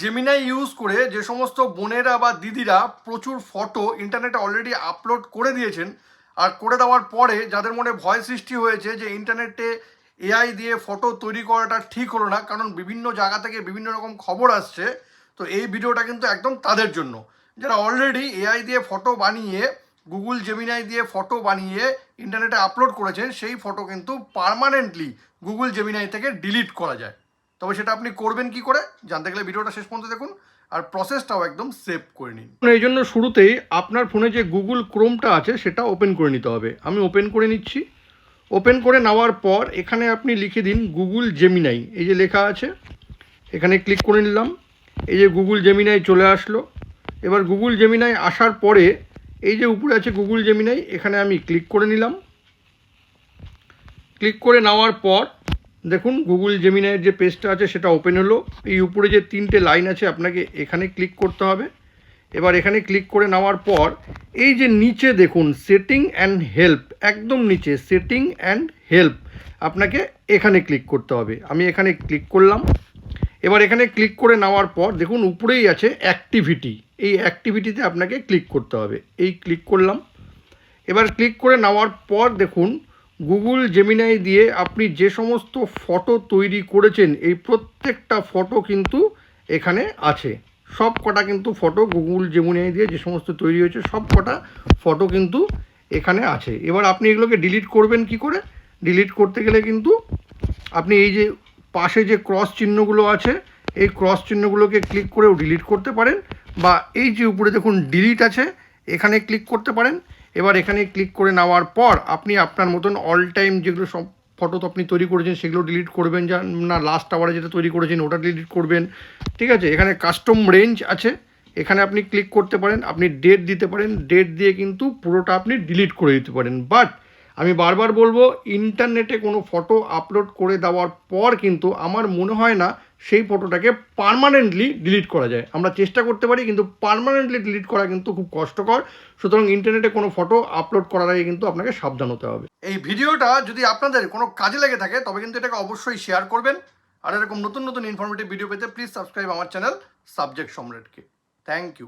Gemini use করে যে সমস্ত বোনেরা বা দিদিরা প্রচুর ফটো ইন্টারনেটে অলরেডি আপলোড করে দিয়েছেন, আর করে দেওয়ার পরে যাদের মনে ভয় সৃষ্টি হয়েছে যে ইন্টারনেটে এআই দিয়ে ফটো তৈরি করাটা ঠিক হলো না, কারণ বিভিন্ন জায়গা থেকে বিভিন্ন রকম খবর আসছে, তো এই ভিডিওটা কিন্তু একদম তাদের জন্য যারা অলরেডি এআই দিয়ে ফটো বানিয়ে গুগল জেমিনাই দিয়ে ফটো বানিয়ে ইন্টারনেটে আপলোড করেছেন। সেই ফটো কিন্তু পার্মানেন্টলি গুগল জেমিনাই থেকে ডিলিট করা যায়। তবে সেটা আপনি করবেন কি করে জানতে গেলে ভিডিওটা শেষ পর্যন্ত দেখুন, আর প্রসেসটাও একদম সেভ করে নিন। এই জন্য শুরুতেই আপনার ফোনে যে গুগল ক্রোমটা আছে সেটা ওপেন করে নিতে হবে। আমি ওপেন করে নিচ্ছি। ওপেন করে নেওয়ার পর এখানে আপনি লিখে দিন গুগল জেমিনাই, এই যে লেখা আছে এখানে ক্লিক করে নিলাম। এই যে গুগল জেমিনাই চলে আসলো। এবার গুগল জেমিনাই আসার পরে এই যে উপরে আছে গুগল জেমিনাই, এখানে আমি ক্লিক করে নিলাম। ক্লিক করে নেওয়ার পর দেখুন গুগল জেমিনাইয়ের যে পেজটা আছে সেটা ওপেন হলো। এই উপরে যে তিনটে লাইন আছে আপনাকে এখানে ক্লিক করতে হবে। এবার এখানে ক্লিক করে নেওয়ার পর এই যে নিচে দেখুন সেটিং অ্যান্ড হেল্প, একদম নিচে সেটিং অ্যান্ড হেল্প, আপনাকে এখানে ক্লিক করতে হবে। আমি এখানে ক্লিক করলাম। এবার এখানে ক্লিক করে নেওয়ার পর দেখুন উপরেই আছে অ্যাক্টিভিটি, এই অ্যাক্টিভিটিতে আপনাকে ক্লিক করতে হবে। এই ক্লিক করলাম। এবার ক্লিক করে নেওয়ার পর দেখুন গুগল জেমিনাই দিয়ে আপনি যে সমস্ত ফটো তৈরি করেছেন এই প্রত্যেকটা ফটো কিন্তু এখানে আছে। সব কটা কিন্তু ফটো গুগল জেমিনাই দিয়ে যে সমস্ত তৈরি হয়েছে সব কটা ফটো কিন্তু এখানে আছে। এবার আপনি এগুলোকে ডিলিট করবেন কি করে? ডিলিট করতে গেলে কিন্তু আপনি এই যে পাশে যে ক্রস চিহ্নগুলো আছে এই ক্রস চিহ্নগুলোকে ক্লিক করেও ডিলিট করতে পারেন, বা এই যে উপরে দেখুন ডিলিট আছে এখানে ক্লিক করতে পারেন। এবার এখানে ক্লিক করে নেওয়ার পর আপনি আপনার মতন অল টাইম যেগুলো সব ফটো তো আপনি তৈরি করেছেন সেগুলো ডিলিট করবেন, যা না লাস্ট আওয়ারে যেটা তৈরি করেছেন ওটা ডিলিট করবেন। ঠিক আছে, এখানে কাস্টম রেঞ্জ আছে, এখানে আপনি ক্লিক করতে পারেন, আপনি ডেট দিতে পারেন, ডেট দিয়ে কিন্তু পুরোটা আপনি ডিলিট করে দিতে পারেন। বাট আমি বারবার বলবো ইন্টারনেটে কোনো ফটো আপলোড করে দেওয়ার পর কিন্তু আমার মনে হয় না সেই ফটোটাকে পার্মানেন্টলি ডিলিট করা যায়। আমরা চেষ্টা করতে পারি কিন্তু পার্মানেন্টলি ডিলিট করা কিন্তু খুব কষ্টকর। সুতরাং ইন্টারনেটে কোনো ফটো আপলোড করার আগে কিন্তু আপনাকে সাবধান হতে হবে। এই ভিডিওটা যদি আপনাদের কোনো কাজে লেগে থাকে তবে কিন্তু এটাকে অবশ্যই শেয়ার করবেন, আর এরকম নতুন নতুন ইনফরমেটিভ ভিডিও পেতে প্লিজ সাবস্ক্রাইব আমার চ্যানেল সাবজেক্ট সম্রাটকে। Thank you.